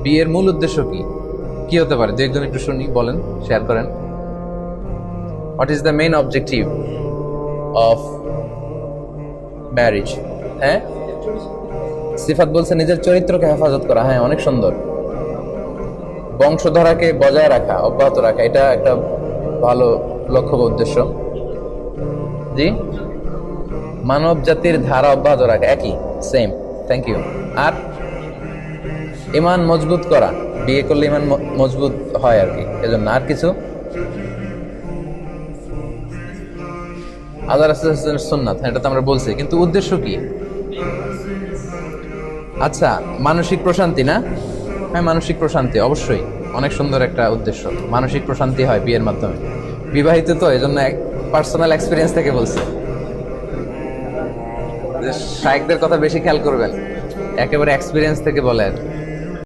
বিয়ের মূল উদ্দেশ্য কি কি হতে পারে? দু একজন একটু শুনি, বলেন, শেয়ার করেন। What is the main objective of marriage? হ্যাঁ, সিফাত বলছে নিজের চরিত্রকে হেফাজত করা। হ্যাঁ, অনেক সুন্দর। বংশধারাকে বজায় রাখা, অব্যাহত রাখা, এটা একটা ভালো লক্ষ্য বা উদ্দেশ্য। জি, মানব জাতির ধারা অব্যাহত রাখা, একই, সেম। Thank you. আর ইমান মজবুত করা, বিয়ে করলে ইমান মজবুত হয় আর কি, এজন্য। আর কিছু? আল্লাহ রাসূলের সুন্নাত, এটা তো আমরা বলছি, কিন্তু উদ্দেশ্য কি? আচ্ছা, মানসিক প্রশান্তি না? হ্যাঁ, মানসিক প্রশান্তি অবশ্যই অনেক সুন্দর একটা উদ্দেশ্য। মানসিক প্রশান্তি হয় বিয়ের মাধ্যমে। বিবাহিত তো, এজন্য পার্সোনাল এক্সপিরিয়েন্স থেকে বলছে। যে শায়েখদের কথা বেশি খেয়াল করবেন, একেবারে এক্সপিরিয়েন্স থেকে বলে আর কি।